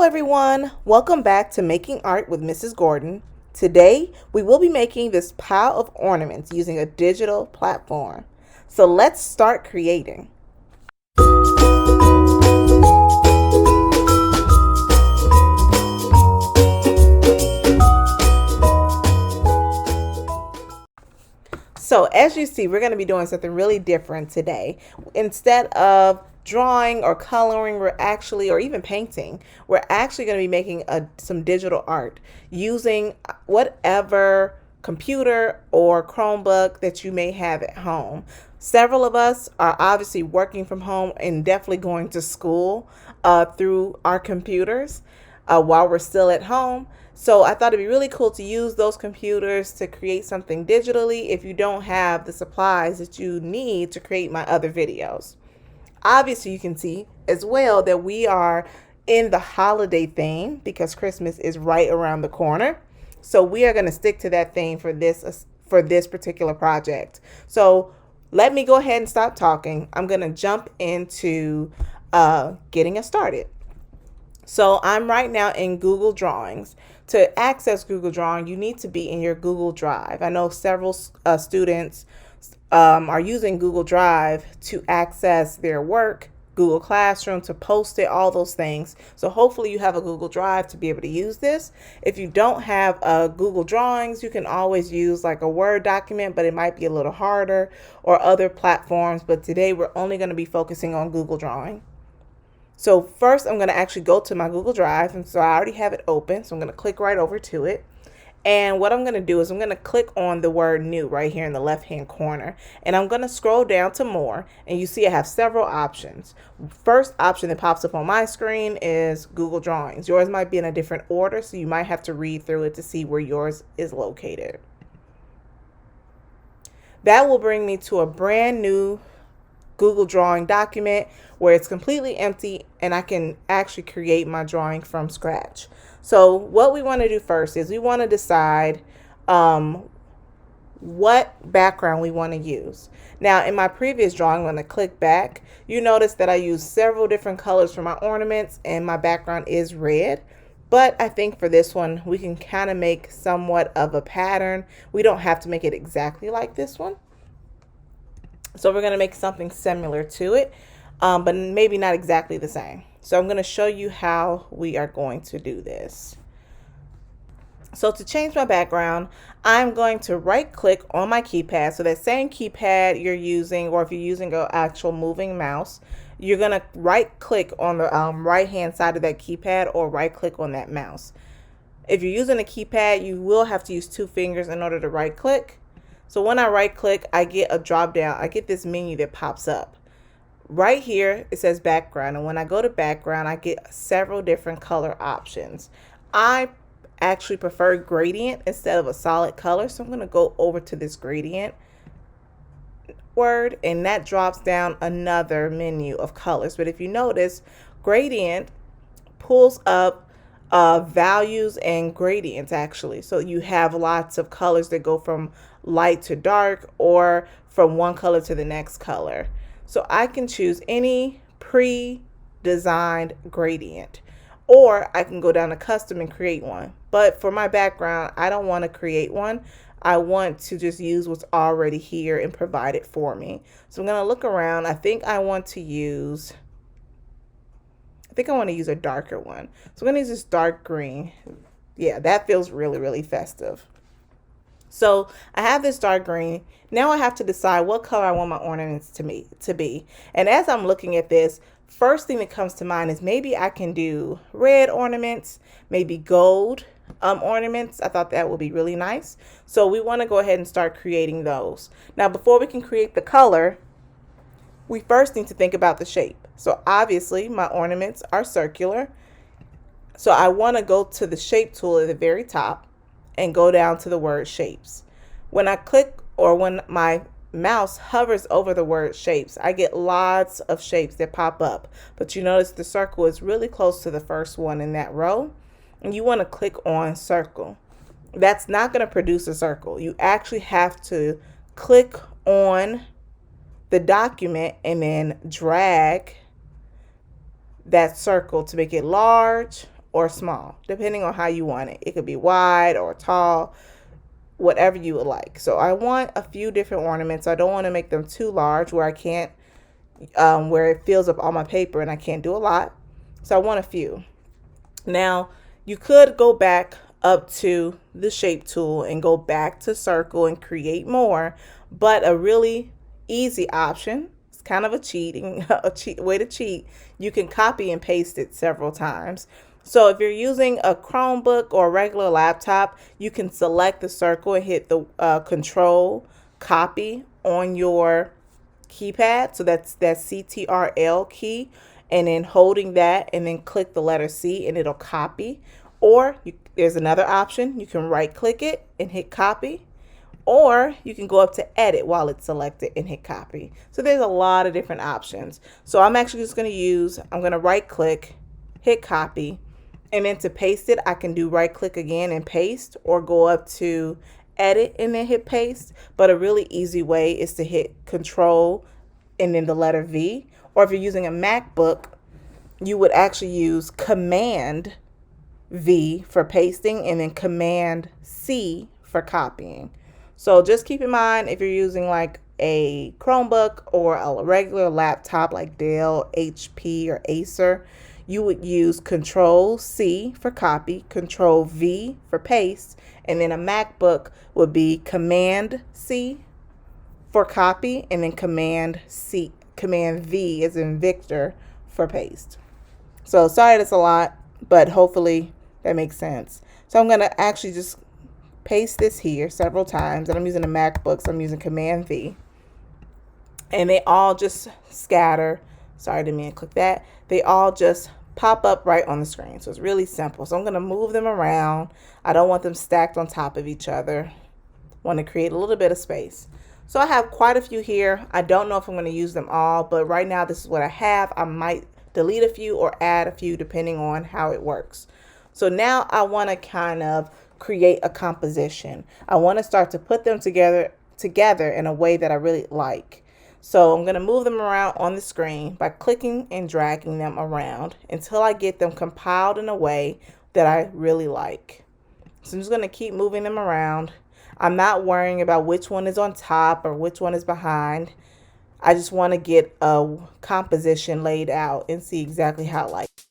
Everyone, welcome back to Making Art with Mrs. Gordon. Today we will be making this pile of ornaments using a digital platform. So let's start creating. So as you see, we're going to be doing something really different today. Instead of drawing or coloring, or even painting, we're actually going to be making some digital art using whatever computer or Chromebook that you may have at home. Several of us are obviously working from home and definitely going to school through our computers while we're still at home. So I thought it'd be really cool to use those computers to create something digitally if you don't have the supplies that you need to create my other videos. Obviously, you can see as well that we are in the holiday theme because Christmas is right around the corner. So we are going to stick to that theme for this particular project. So let me go ahead and stop talking. I'm going to jump into getting us started. So I'm right now in Google Drawings. To access Google Drawing, you need to be in your Google Drive. I know several students are using Google Drive to access their work, Google Classroom to post it, all those things. So hopefully you have a Google Drive to be able to use this. If you don't have Google Drawings, you can always use like a Word document, but it might be a little harder, or other platforms. But today we're only going to be focusing on Google Drawing. So first I'm going to actually go to my Google Drive, and so I already have it open, so I'm going to click right over to it. And what I'm going to do is I'm going to click on the word new right here in the left hand corner, and I'm going to scroll down to more, and you see I have several options. First option that pops up on my screen is Google Drawings. Yours might be in a different order, so you might have to read through it to see where yours is located. That will bring me to a brand new Google Drawing document where it's completely empty and I can actually create my drawing from scratch. So what we want to do first is we want to decide what background we want to use. Now in my previous drawing, I'm going to click back. You notice that I use several different colors for my ornaments and my background is red. But I think for this one, we can kind of make somewhat of a pattern. We don't have to make it exactly like this one. So we're going to make something similar to it, but maybe not exactly the same. So I'm going to show you how we are going to do this. So to change my background, I'm going to right click on my keypad. So that same keypad you're using, or if you're using an actual moving mouse, you're going to right click on the right hand side of that keypad, or right click on that mouse. If you're using a keypad, you will have to use 2 fingers in order to right click. So when I right click, I get a drop down. I get this menu that pops up. Right here, it says background. And when I go to background, I get several different color options. I actually prefer gradient instead of a solid color. So I'm going to go over to this gradient word, and that drops down another menu of colors. But if you notice, gradient pulls up values and gradients actually. So you have lots of colors that go from light to dark, or from one color to the next color. So I can choose any pre-designed gradient, or I can go down to custom and create one. But for my background, I don't want to create one. I want to just use what's already here and provided for me. So I'm going to look around. I think I want to use a darker one. So I'm going to use this dark green. Yeah, that feels really, really festive. So I have this dark green. Now I have to decide what color I want my ornaments to be. And as I'm looking at this, first thing that comes to mind is maybe I can do red ornaments, maybe gold ornaments. I thought that would be really nice. So we want to go ahead and start creating those. Now before we can create the color, we first need to think about the shape. So obviously my ornaments are circular. So I want to go to the shape tool at the very top and go down to the word shapes. When I click, or when my mouse hovers over the word shapes, I get lots of shapes that pop up. But you notice the circle is really close to the first one in that row, and you want to click on circle. That's not going to produce a circle. You actually have to click on the document and then drag that circle to make it large or small, depending on how you want it. It could be wide or tall, whatever you would like. So I want a few different ornaments. I don't want to make them too large where I can't, where it fills up all my paper and I can't do a lot. So I want a few. Now, you could go back up to the shape tool and go back to circle and create more, but a really easy option, it's kind of a cheating, a cheat way to cheat. You can copy and paste it several times. So if you're using a Chromebook or a regular laptop, you can select the circle and hit the control copy on your keypad. So that's that CTRL key, and then holding that and then click the letter C and it'll copy. Or there's another option. You can right click it and hit copy, or you can go up to edit while it's selected and hit copy. So there's a lot of different options. So I'm actually just going to I'm going to right click, hit copy, and then to paste it, I can do right click again and paste, or go up to edit and then hit paste. But a really easy way is to hit control and then the letter V. Or if you're using a MacBook, you would actually use command V for pasting and then command C for copying. So just keep in mind, if you're using like a Chromebook or a regular laptop like Dell, HP, or Acer, you would use Control C for copy, Control V for paste, and then a MacBook would be Command C for copy, and then Command V as in Victor for paste. So sorry that's a lot, but hopefully that makes sense. So I'm going to actually just paste this here several times, and I'm using a MacBook, so I'm using Command V. And they all just scatter. Sorry, I didn't mean to click that. They all just pop up right on the screen. So it's really simple. So I'm going to move them around. I don't want them stacked on top of each other. I want to create a little bit of space. So I have quite a few here. I don't know if I'm going to use them all, but right now this is what I have. I might delete a few or add a few depending on how it works. So now I want to kind of create a composition. I want to start to put them together in a way that I really like. So I'm going to move them around on the screen by clicking and dragging them around until I get them compiled in a way that I really like. So I'm just going to keep moving them around. I'm not worrying about which one is on top or which one is behind. I just want to get a composition laid out and see exactly how I like it.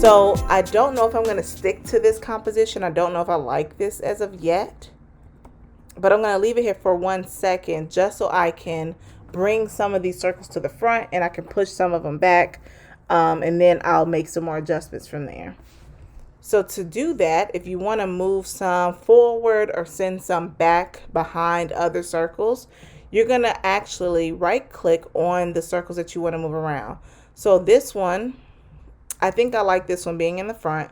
So I don't know if I'm going to stick to this composition. I don't know if I like this as of yet, but I'm going to leave it here for 1 second just so I can bring some of these circles to the front and I can push some of them back, and then I'll make some more adjustments from there. So to do that, if you want to move some forward or send some back behind other circles, you're going to actually right click on the circles that you want to move around. So this one, I think I like this one being in the front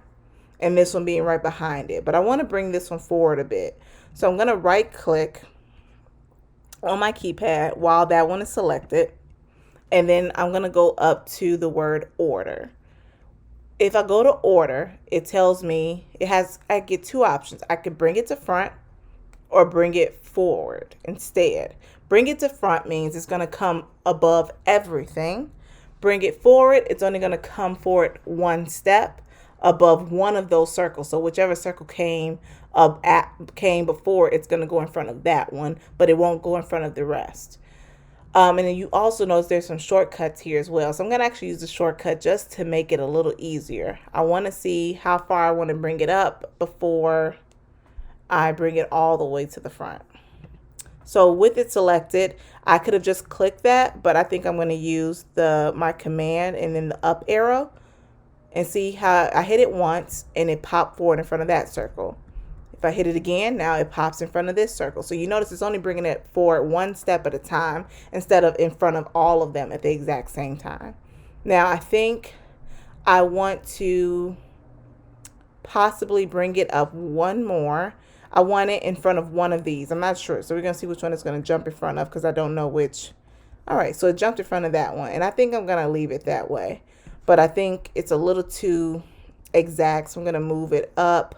and this one being right behind it, but I want to bring this one forward a bit. So I'm going to right click on my keypad while that one is selected, and then I'm going to go up to the word order. If I go to order, it tells me I get two options. I could bring it to front or bring it forward instead. Bring it to front means it's going to come above everything. Bring it forward, it's only going to come forward one step above one of those circles. So whichever circle came before, it's going to go in front of that one, but it won't go in front of the rest. And then you also notice there's some shortcuts here as well. So I'm going to actually use the shortcut just to make it a little easier. I want to see how far I want to bring it up before I bring it all the way to the front. So with it selected, I could have just clicked that, but I think I'm going to use my command and then the up arrow and see how I hit it once and it popped forward in front of that circle. If I hit it again, now it pops in front of this circle. So you notice it's only bringing it forward one step at a time instead of in front of all of them at the exact same time. Now I think I want to possibly bring it up one more. I want it in front of one of these. I'm not sure. So we're going to see which one it's going to jump in front of because I don't know which. All right, so it jumped in front of that one. And I think I'm going to leave it that way. but I think it's a little too exact, so I'm going to move it up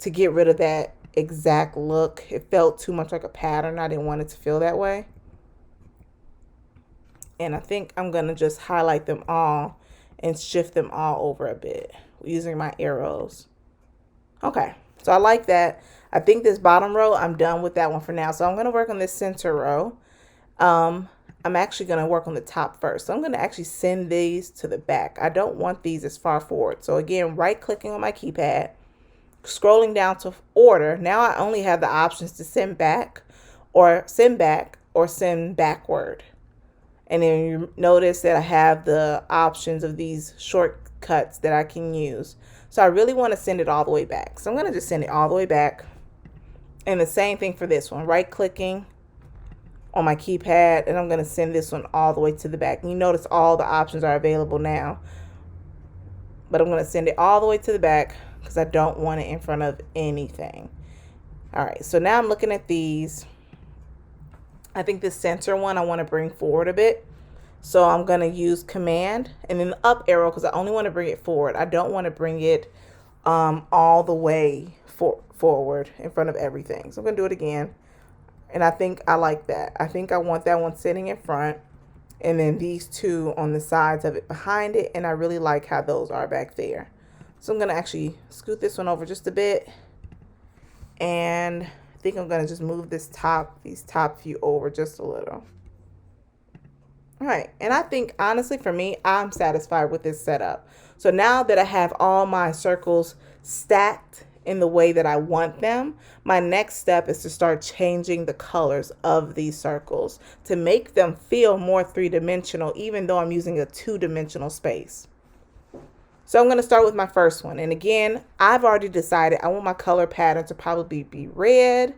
to get rid of that exact look. It felt too much like a pattern. I didn't want it to feel that way. And I think I'm going to just highlight them all and shift them all over a bit using my arrows. Okay, so I like that. I think this bottom row, I'm done with that one for now. So I'm going to work on this center row. I'm actually going to work on the top first. So I'm going to actually send these to the back. I don't want these as far forward. So again, right clicking on my keypad, scrolling down to order. Now I only have the options to send back or send backward. And then you notice that I have the options of these shortcuts that I can use. So I really want to send it all the way back. So I'm going to just send it all the way back. And the same thing for this one, right clicking on my keypad, and I'm going to send this one all the way to the back. And you notice all the options are available now, but I'm going to send it all the way to the back because I don't want it in front of anything. All right, so now I'm looking at these. I think this center one I want to bring forward a bit. So I'm going to use command and then the up arrow because I only want to bring it forward. I don't want to bring it all the way forward in front of everything. So I'm going to do it again. And I think I like that. I think I want that one sitting in front and then these two on the sides of it behind it. And I really like how those are back there. So I'm going to actually scoot this one over just a bit. And I think I'm going to just move these top few over just a little. All right, and I think honestly for me, I'm satisfied with this setup. So now that I have all my circles stacked in the way that I want them, my next step is to start changing the colors of these circles to make them feel more three-dimensional, even though I'm using a two-dimensional space. So I'm going to start with my first one. And again, I've already decided I want my color pattern to probably be red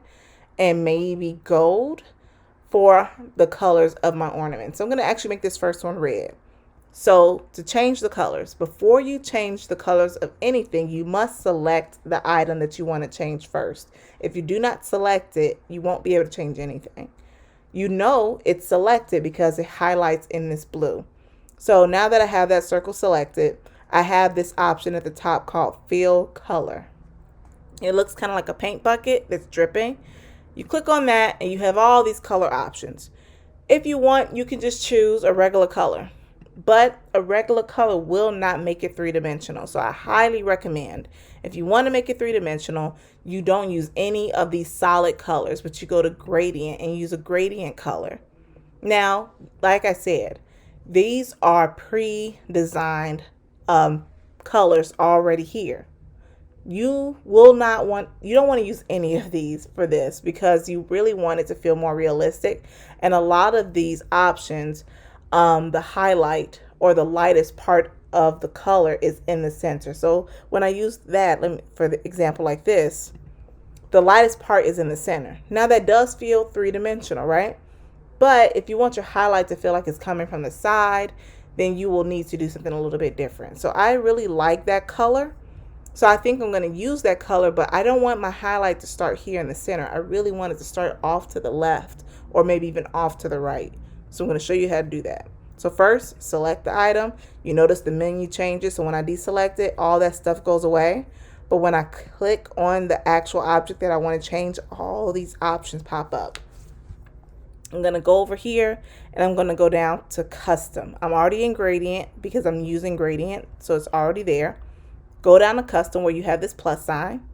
and maybe gold for the colors of my ornament. So I'm going to actually make this first one red. So to change the colors, before you change the colors of anything, you must select the item that you want to change first. If you do not select it, you won't be able to change anything. You know it's selected because it highlights in this blue. So now that I have that circle selected, I have this option at the top called Fill Color. It looks kind of like a paint bucket that's dripping. You click on that and you have all these color options. If you want, you can just choose a regular color, but a regular color will not make it three-dimensional. So I highly recommend if you want to make it three-dimensional, you don't use any of these solid colors, but you go to gradient and use a gradient color. Now, like I said, these are pre-designed colors already here. You don't want to use any of these for this because you really want it to feel more realistic. And a lot of these options, the highlight or the lightest part of the color is in the center. So when I use that, for the example like this, the lightest part is in the center. Now that does feel three-dimensional, right? But if you want your highlight to feel like it's coming from the side, then you will need to do something a little bit different. So I really like that color. So I think I'm going to use that color, but I don't want my highlight to start here in the center. I really want it to start off to the left or maybe even off to the right. So I'm going to show you how to do that. So first, select the item. You notice the menu changes. So when I deselect it, all that stuff goes away. But when I click on the actual object that I want to change, all these options pop up. I'm going to go over here and I'm going to go down to custom. I'm already in gradient because I'm using gradient. So it's already there. Go down to custom where you have this plus sign.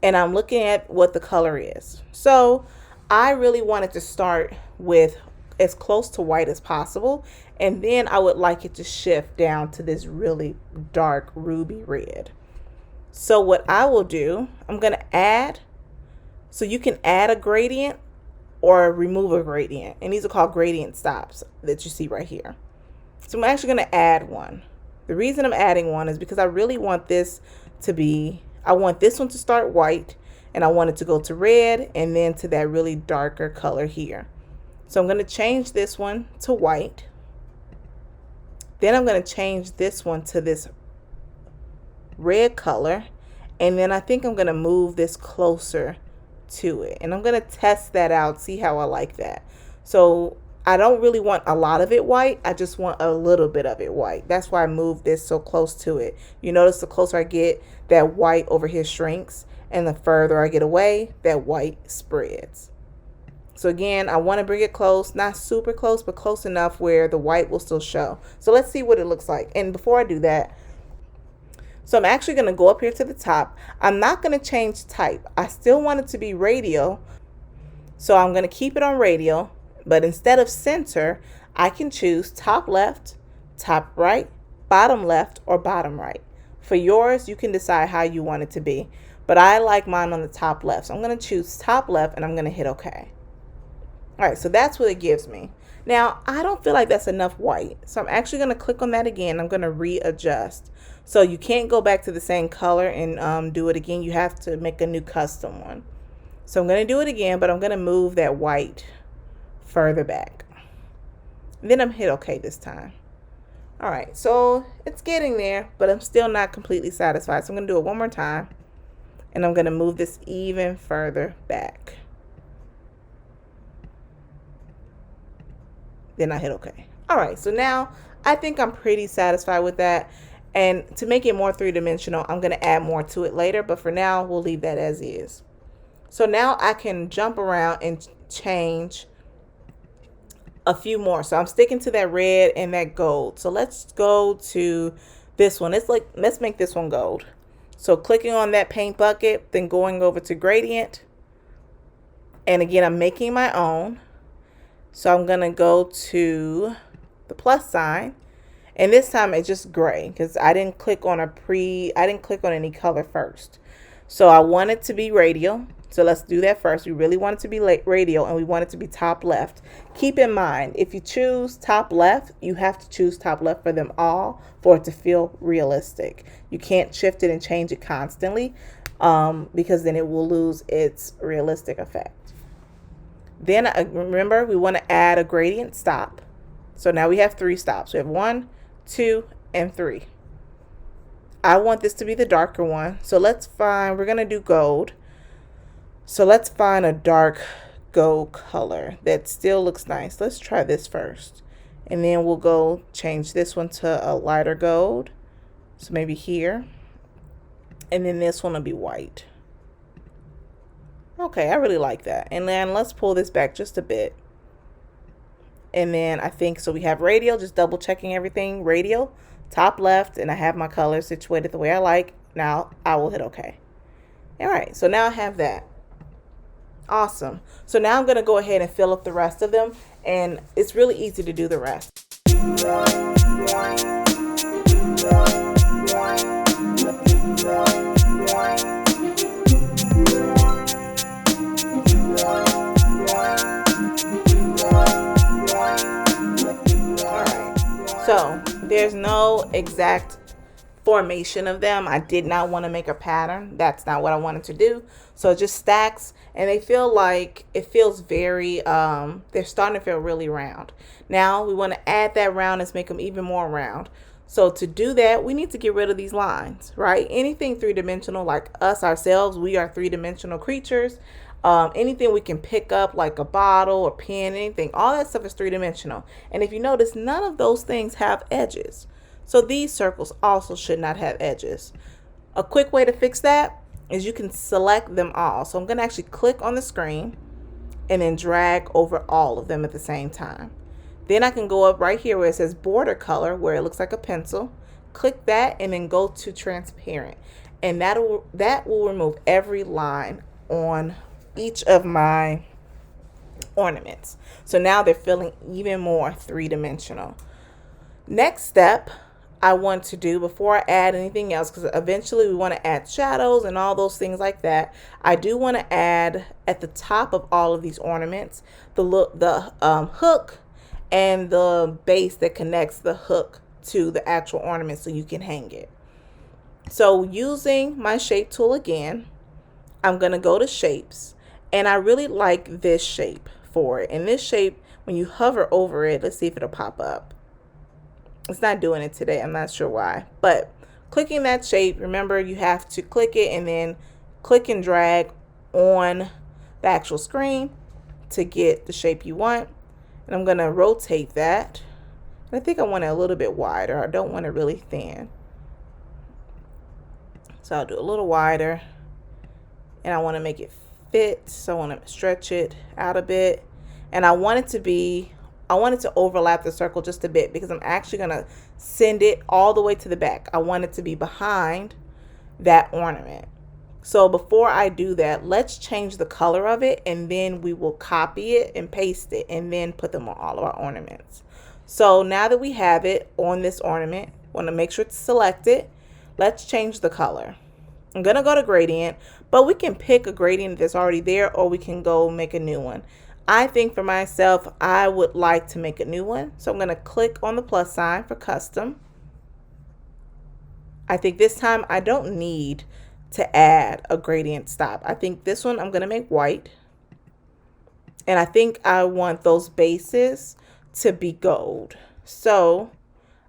And I'm looking at what the color is. So I really wanted to start with as close to white as possible. And then I would like it to shift down to this really dark ruby red. So what I will do, I'm going to add. So you can add a gradient or remove a gradient. And these are called gradient stops that you see right here. So I'm actually going to add one. The reason I'm adding one is because I really want this to be, I want this one to start white and I want it to go to red and then to that really darker color here. So I'm going to change this one to white. Then I'm going to change this one to this red color. And then I think I'm going to move this closer to it. And I'm going to test that out, see how I like that. So I don't really want a lot of it white. I just want a little bit of it white. That's why I moved this so close to it. You notice the closer I get, that white over here shrinks, and the further I get away, that white spreads. So again, I want to bring it close, not super close, but close enough where the white will still show. So let's see what it looks like. And before I do that, so I'm actually going to go up here to the top. I'm not going to change type. I still want it to be radial. So I'm going to keep it on radial, but instead of center, I can choose top left, top right, bottom left, or bottom right. For yours, you can decide how you want it to be, but I like mine on the top left. So I'm going to choose top left and I'm going to hit OK. All right, so that's what it gives me. Now, I don't feel like that's enough white, so I'm actually going to click on that again. I'm going to readjust. So you can't go back to the same color and do it again. You have to make a new custom one. So I'm going to do it again, but I'm going to move that white further back. Then I'm hit OK this time. All right, so it's getting there, but I'm still not completely satisfied. So I'm going to do it one more time, and I'm going to move this even further back. Then I hit OK. All right, so now I think I'm pretty satisfied with that. And to make it more three-dimensional, I'm going to add more to it later, but for now, we'll leave that as is. So now I can jump around and change a few more. So I'm sticking to that red and that gold. So let's go to this one. Let's make this one gold. So clicking on that paint bucket, then going over to gradient. And again, I'm making my own. So I'm going to go to the plus sign. And this time it's just gray because I didn't click on any color first. So I want it to be radial. So let's do that first. We really want it to be radial and we want it to be top left. Keep in mind, if you choose top left, you have to choose top left for them all for it to feel realistic. You can't shift it and change it constantly because then it will lose its realistic effect. Then remember, we want to add a gradient stop. So now we have 3 stops. We have 1, 2, and 3. I want this to be the darker one. So we're going to do gold. So let's find a dark gold color that still looks nice. Let's try this first. And then we'll go change this one to a lighter gold. So maybe here. And then this one will be white. Okay, I really like that. And then let's pull this back just a bit. And then I think, so we have radial, just double checking everything. Radial, top left, and I have my colors situated the way I like. Now I will hit OK. All right, so now I have that. Awesome. So now I'm going to go ahead and fill up the rest of them, and it's really easy to do the rest. So there's no exact formation of them. I did not want to make a pattern. That's not what I wanted to do. So it just stacks, and they feel like it feels very, they're starting to feel really round. Now we want to add that roundness, make them even more round. So to do that, we need to get rid of these lines, right? Anything three-dimensional, like us ourselves, we are three-dimensional creatures. Anything we can pick up, like a bottle or pen, anything, all that stuff is three-dimensional. And if you notice, none of those things have edges. So these circles also should not have edges. A quick way to fix that is you can select them all. So I'm going to actually click on the screen and then drag over all of them at the same time. Then I can go up right here where it says border color, where it looks like a pencil. Click that and then go to transparent. And that will remove every line on each of my ornaments. So now they're feeling even more three-dimensional. Next step I want to do before I add anything else, because eventually we want to add shadows and all those things like that, I do want to add at the top of all of these ornaments the hook and the base that connects the hook to the actual ornament so you can hang it. So using my shape tool again, I'm going to go to shapes, and I really like this shape for it. And this shape, when you hover over it, let's see if it'll pop up. It's not doing it today. I'm not sure why. But clicking that shape, remember you have to click it and then click and drag on the actual screen to get the shape you want. And I'm going to rotate that. I think I want it a little bit wider. I don't want it really thin. So I'll do a little wider. And I want to make it fit. So I want to stretch it out a bit. And I want it to overlap the circle just a bit because I'm actually going to send it all the way to the back. I want it to be behind that ornament. So before I do that, let's change the color of it, and then we will copy it and paste it and then put them on all of our ornaments. So now that we have it on this ornament, want to make sure to select it. Let's change the color. I'm going to go to gradient, but we can pick a gradient that's already there, or we can go make a new one. I think for myself, I would like to make a new one. So I'm going to click on the plus sign for custom. I think this time I don't need to add a gradient stop. I think this one I'm going to make white. And I think I want those bases to be gold. So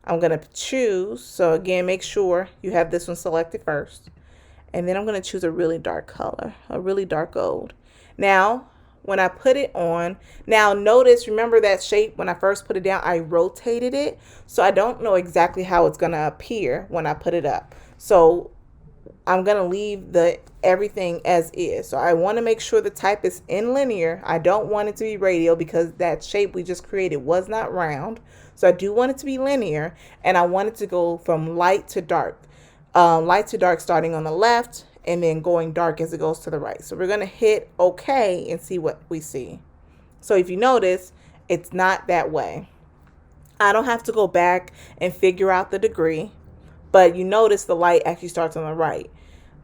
I'm going to choose. So again, make sure you have this one selected first. And then I'm going to choose a really dark color, a really dark gold. Now, when I put it on, now notice, remember that shape when I first put it down, I rotated it. So I don't know exactly how it's going to appear when I put it up. So I'm going to leave everything as is. So I want to make sure the type is in linear. I don't want it to be radial because that shape we just created was not round. So I do want it to be linear, and I want it to go from light to dark starting on the left and then going dark as it goes to the right. So we're going to hit OK and see what we see. So if you notice, it's not that way. I don't have to go back and figure out the degree, but you notice the light actually starts on the right.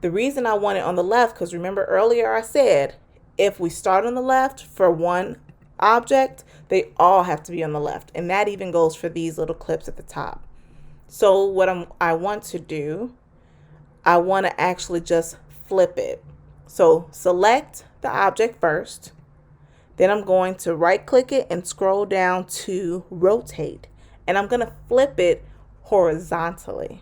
The reason I want it on the left, because remember earlier I said, if we start on the left for one object, they all have to be on the left. And that even goes for these little clips at the top. So what I want to do, I want to actually just flip it. So select the object first. Then I'm going to right click it and scroll down to rotate. And I'm going to flip it horizontally.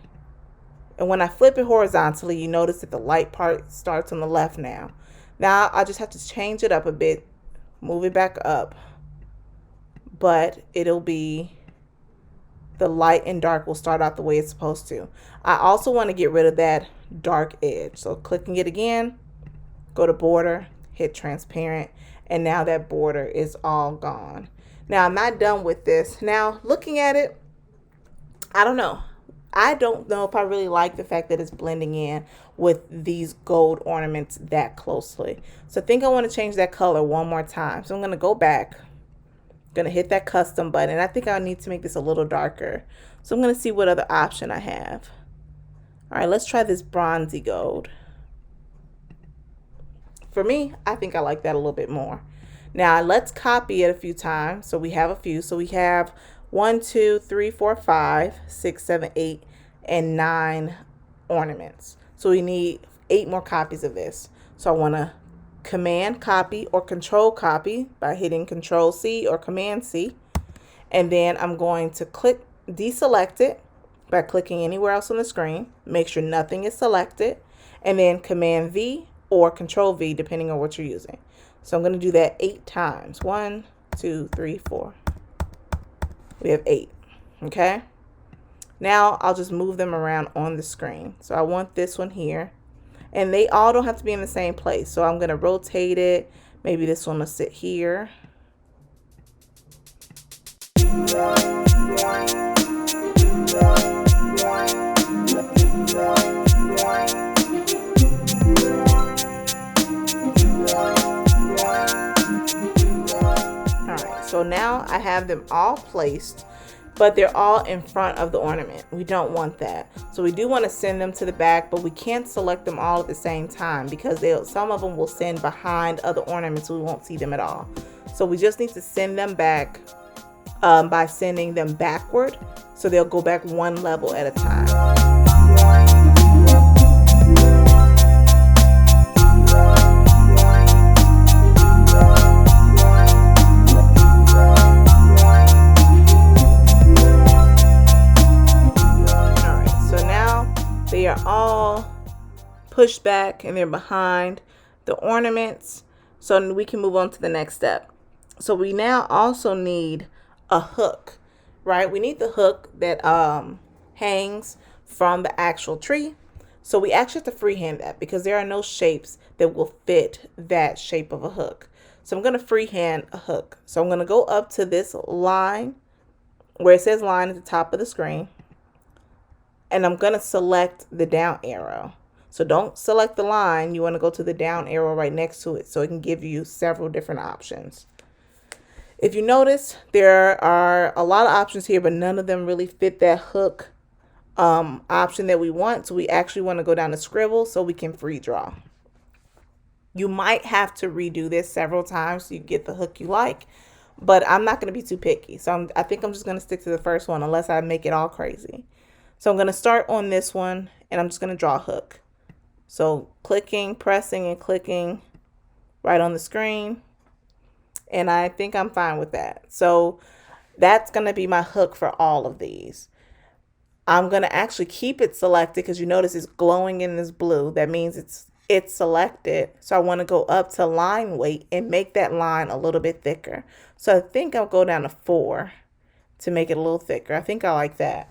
And when I flip it horizontally, you notice that the light part starts on the left now. Now I just have to change it up a bit, move it back up. But it'll be, the light and dark will start out the way it's supposed to. I also want to get rid of that dark edge. So clicking it again, go to border, hit transparent, and now that border is all gone. Now I'm not done with this. Now looking at it, I don't know if I really like the fact that it's blending in with these gold ornaments that closely. So I think I want to change that color one more time. So I'm going to go back, going to hit that custom button. I think I need to make this a little darker. So I'm going to see what other option I have. All right, let's try this bronzy gold. For me, I think I like that a little bit more. Now let's copy it a few times. So we have a few. So we have 1, 2, 3, 4, 5, 6, 7, 8, and 9 ornaments. So we need 8 more copies of this. So I want to Command copy or Control copy by hitting Control C or Command C. And then I'm going to deselect it by clicking anywhere else on the screen. Make sure nothing is selected. And then Command V or Control V depending on what you're using. So I'm going to do that 8 times. 1, 2, 3, 4. We have 8. Okay. Now I'll just move them around on the screen. So I want this one here. And they all don't have to be in the same place. So I'm going to rotate it. Maybe this one will sit here. So now I have them all placed, but they're all in front of the ornament. We don't want that. So we do want to send them to the back, but we can't select them all at the same time because some of them will send behind other ornaments. So we won't see them at all. So we just need to send them back by sending them backward. So they'll go back one level at a time. They are all pushed back and they're behind the ornaments. So we can move on to the next step. So we now also need a hook, right? We need the hook that hangs from the actual tree. So we actually have to freehand that because there are no shapes that will fit that shape of a hook. So I'm going to freehand a hook. So I'm going to go up to this line where it says line at the top of the screen. And I'm going to select the down arrow. So don't select the line. You want to go to the down arrow right next to it so it can give you several different options. If you notice, there are a lot of options here, but none of them really fit that hook option that we want. So we actually want to go down to scribble so we can free draw. You might have to redo this several times so you get the hook you like, but I'm not going to be too picky. So I think I'm just going to stick to the first one unless I make it all crazy. So I'm going to start on this one and I'm just going to draw a hook. So clicking, pressing, and clicking right on the screen. And I think I'm fine with that. So that's going to be my hook for all of these. I'm going to actually keep it selected because you notice it's glowing in this blue. That means it's selected. So I want to go up to line weight and make that line a little bit thicker. So I think I'll go down to 4 to make it a little thicker. I think I like that.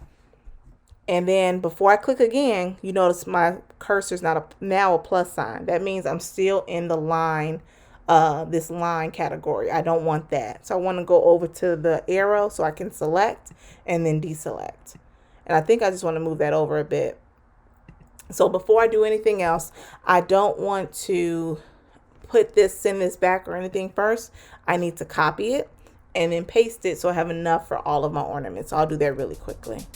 And then before I click again, you notice my cursor is now a plus sign. That means I'm still in the line, this line category. I don't want that. So I want to go over to the arrow so I can select and then deselect. And I think I just want to move that over a bit. So before I do anything else, I don't want to send this back or anything first. I need to copy it and then paste it so I have enough for all of my ornaments. So I'll do that really quickly.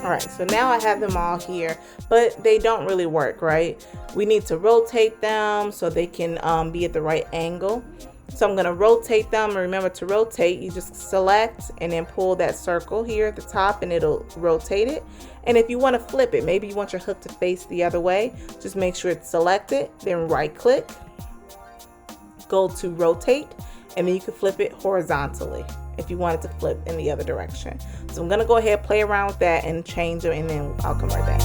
All right, so now I have them all here, but they don't really work, right? We need to rotate them so they can be at the right angle. So I'm going to rotate them. Remember to rotate, you just select and then pull that circle here at the top and it'll rotate it. And if you want to flip it, maybe you want your hook to face the other way, just make sure it's selected, then right click, go to rotate, and then you can flip it horizontally if you want it to flip in the other direction. So I'm going to go ahead, play around with that and change them, and then I'll come right back.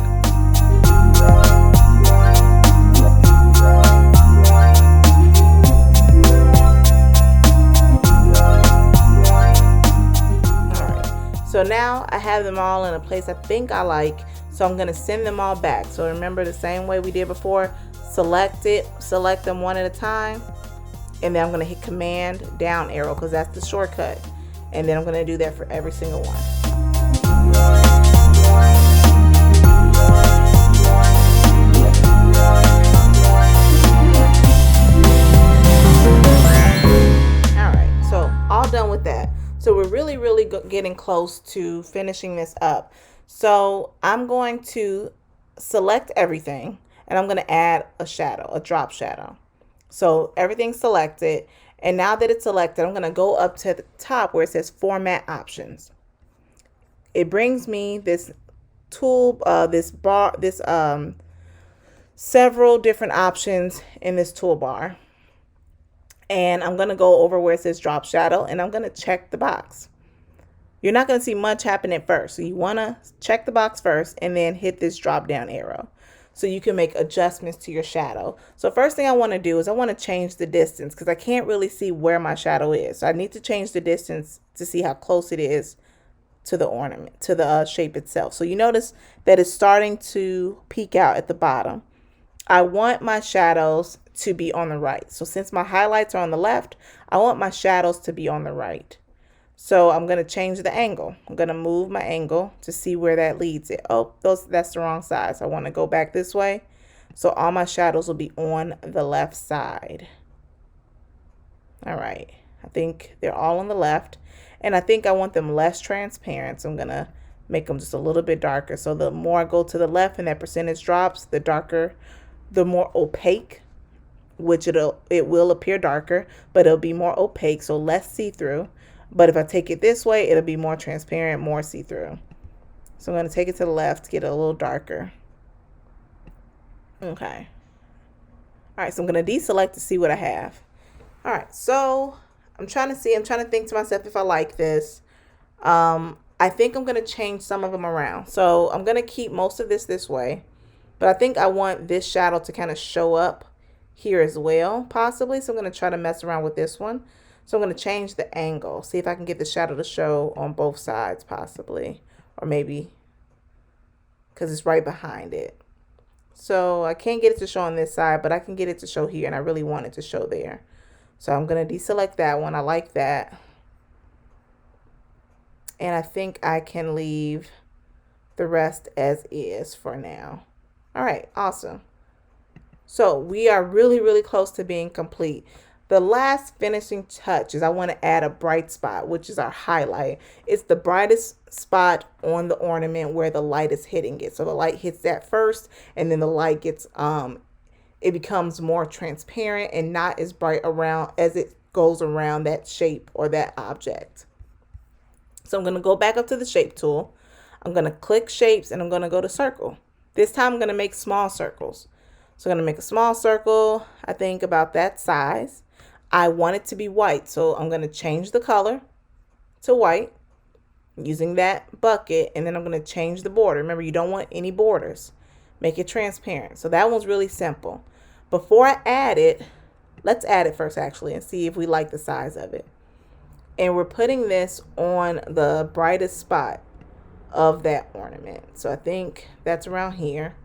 So now I have them all in a place I think I like, so I'm going to send them all back. So remember the same way we did before, select them one at a time, and then I'm going to hit Command down arrow because that's the shortcut. And then I'm going to do that for every single one. All right, so all done with that. So we're really getting close to finishing this up. So I'm going to select everything and I'm going to add a shadow, a drop shadow. So everything's selected. And now that it's selected, I'm going to go up to the top where it says format options. It brings me this tool, several different options in this toolbar. And I'm going to go over where it says drop shadow and I'm going to check the box. You're not going to see much happen at first. So you want to check the box first and then hit this drop down arrow so you can make adjustments to your shadow. So first thing I want to do is I want to change the distance because I can't really see where my shadow is. So I need to change the distance to see how close it is to the ornament, to the shape itself. So you notice that it's starting to peek out at the bottom. I want my shadows to be on the right. So since my highlights are on the left, I want my shadows to be on the right. So I'm going to change the angle. I'm going to move my angle to see where that leads it. Oh, that's the wrong side. So I want to go back this way. So all my shadows will be on the left side. All right. I think they're all on the left. And I think I want them less transparent. So I'm going to make them just a little bit darker. So the more I go to the left and that percentage drops, the darker, the more opaque, which it will appear darker, but it'll be more opaque, so less see-through. But if I take it this way, it'll be more transparent, more see-through. So I'm going to take it to the left, get it a little darker. Okay. All right, so I'm going to deselect to see what I have. All right, so I'm trying to think to myself if I like this. I I think I'm going to change some of them around. So I'm going to keep most of this way. But I think I want this shadow to kind of show up here as well, possibly. So I'm going to try to mess around with this one. So I'm going to change the angle. See if I can get the shadow to show on both sides, possibly. Or maybe because it's right behind it. So I can't get it to show on this side, but I can get it to show here. And I really want it to show there. So I'm going to deselect that one. I like that. And I think I can leave the rest as is for now. All right, awesome. So we are really, really close to being complete. The last finishing touch is I want to add a bright spot, which is our highlight. It's the brightest spot on the ornament where the light is hitting it. So the light hits that first, and then the light gets, it becomes more transparent and not as bright around as it goes around that shape or that object. So I'm going to go back up to the shape tool. I'm going to click shapes and I'm going to go to circle. This time I'm going to make small circles. So I'm going to make a small circle, I think about that size. I want it to be white, so I'm going to change the color to white using that bucket, and then I'm going to change the border. Remember, you don't want any borders. Make it transparent. So that one's really simple. Before I add it, let's add it first actually and see if we like the size of it. And we're putting this on the brightest spot of that ornament. So I think that's around here.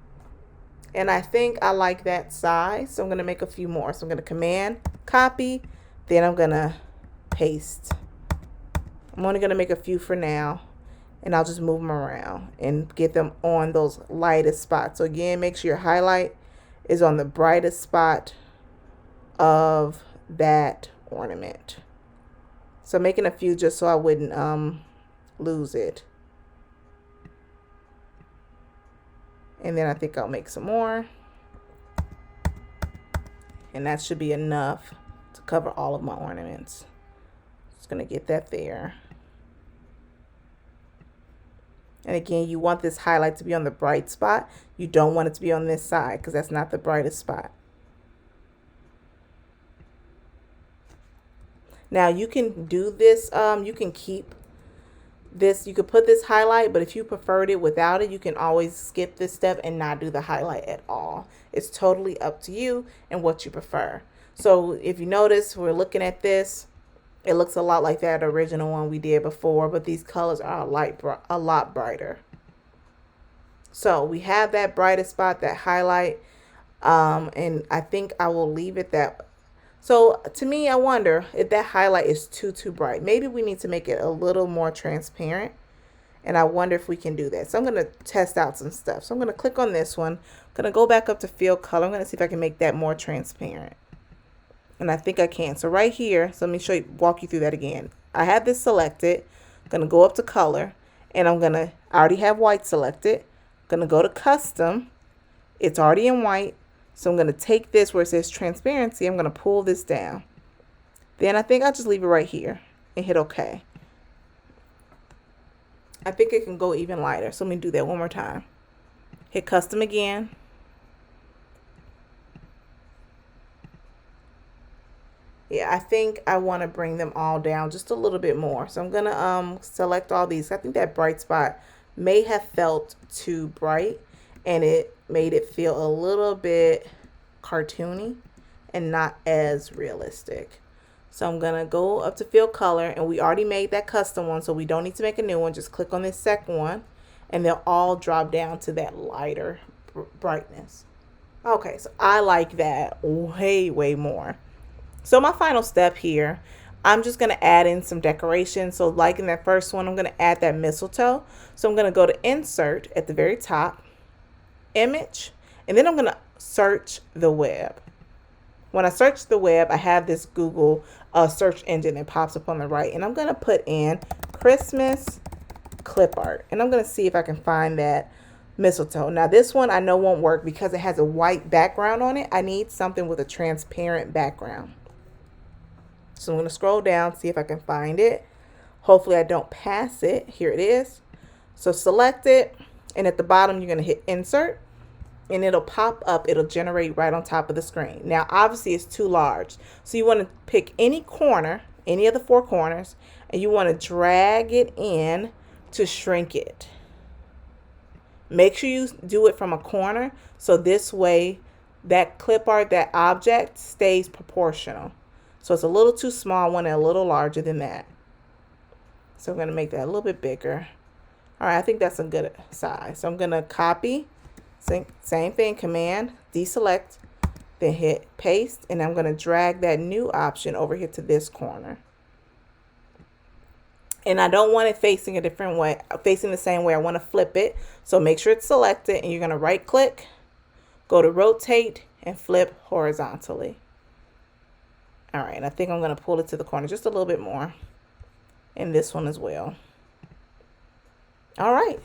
And I think I like that size. So I'm going to make a few more. So I'm going to command copy. Then I'm going to paste. I'm only going to make a few for now. And I'll just move them around and get them on those lightest spots. So again, make sure your highlight is on the brightest spot of that ornament. So I'm making a few just so I wouldn't lose it. And then I think I'll make some more. And that should be enough to cover all of my ornaments. Just going to get that there. And again, you want this highlight to be on the bright spot. You don't want it to be on this side because that's not the brightest spot. Now you can do this, you can keep this, you could put this highlight, but if you preferred it without it, you can always skip this step and not do the highlight at all. It's totally up to you and what you prefer. So if you notice, we're looking at this, it looks a lot like that original one we did before, but these colors are a lot brighter. So we have that brightest spot, that highlight, and I think I will leave it that. So to me, I wonder if that highlight is too bright. Maybe we need to make it a little more transparent. And I wonder if we can do that. So I'm going to test out some stuff. So I'm going to click on this one. I'm going to go back up to fill color. I'm going to see if I can make that more transparent. And I think I can. So right here, so let me walk you through that again. I have this selected. I'm going to go up to color. And I already have white selected. I'm going to go to custom. It's already in white. So I'm going to take this where it says transparency. I'm going to pull this down. Then I think I'll just leave it right here and hit OK. I think it can go even lighter. So let me do that one more time. Hit custom again. Yeah, I think I want to bring them all down just a little bit more. So I'm going to select all these. I think that bright spot may have felt too bright, and it made it feel a little bit cartoony and not as realistic. So I'm going to go up to fill color, and we already made that custom one, so we don't need to make a new one. Just click on this second one, and they'll all drop down to that lighter brightness. Okay, so I like that way more. So my final step here, I'm just going to add in some decoration. So like in that first one, I'm going to add that mistletoe. So I'm going to go to insert at the very top, image, and then I'm going to search the web. When I search the web, I have this Google search engine that pops up on the right, and I'm going to put in Christmas clip art, and I'm going to see if I can find that mistletoe. Now this one I know won't work because it has a white background on it. I need something with a transparent background. So I'm going to scroll down, see if I can find it. Hopefully I don't pass it. Here it is. So select it, and at the bottom you're going to hit insert, and it'll pop up. It'll generate right on top of the screen. Now obviously it's too large, so you want to pick any corner, any of the four corners, and you want to drag it in to shrink it. Make sure you do it from a corner so this way that clip art, that object stays proportional. So it's a little too small, one and a little larger than that. So I'm going to make that a little bit bigger. All right, I think that's a good size. So I'm going to copy, same thing, Command, deselect, then hit paste, and I'm going to drag that new option over here to this corner. And I don't want it facing a different way, facing the same way. I want to flip it. So make sure it's selected, and you're going to right click, go to rotate, and flip horizontally. All right, I think I'm going to pull it to the corner just a little bit more. And this one as well. All right.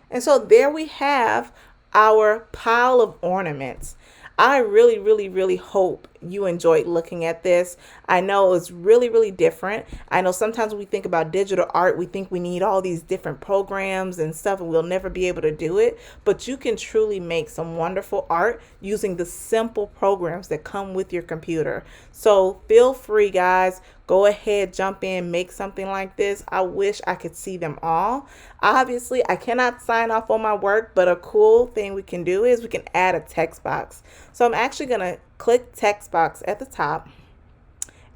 And so there we have our pile of ornaments. I really hope you enjoyed looking at this. I know it's really different. I know sometimes when we think about digital art, we think we need all these different programs and stuff, and we'll never be able to do it. But you can truly make some wonderful art using the simple programs that come with your computer. So feel free, guys. Go ahead, jump in, make something like this. I wish I could see them all. Obviously, I cannot sign off on my work, but a cool thing we can do is we can add a text box. So I'm actually going to click text box at the top,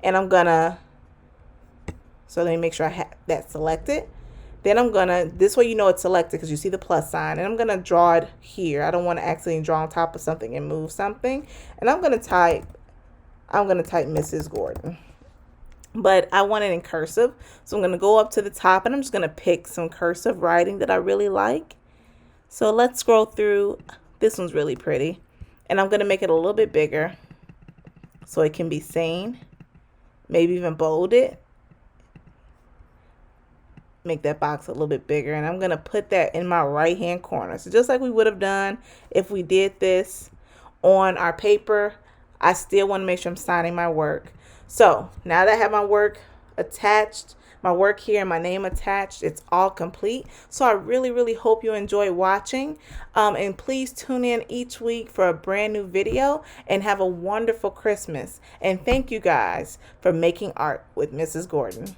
and I'm going to, so let me make sure I have that selected. Then I'm going to, this way you know it's selected because you see the plus sign, and I'm going to draw it here. I don't want to accidentally draw on top of something and move something. And I'm going to type Mrs. Gordon. But I want it in cursive. So I'm going to go up to the top, and I'm just going to pick some cursive writing that I really like. So let's scroll through. This one's really pretty. And I'm going to make it a little bit bigger so it can be seen. Maybe even bold it. Make that box a little bit bigger. And I'm going to put that in my right hand corner. So just like we would have done if we did this on our paper, I still want to make sure I'm signing my work. So now that I have my work attached, my work here and my name attached, it's all complete. So I really hope you enjoy watching. And please tune in each week for a brand new video, and have a wonderful Christmas. And thank you guys for making art with Mrs. Gordon.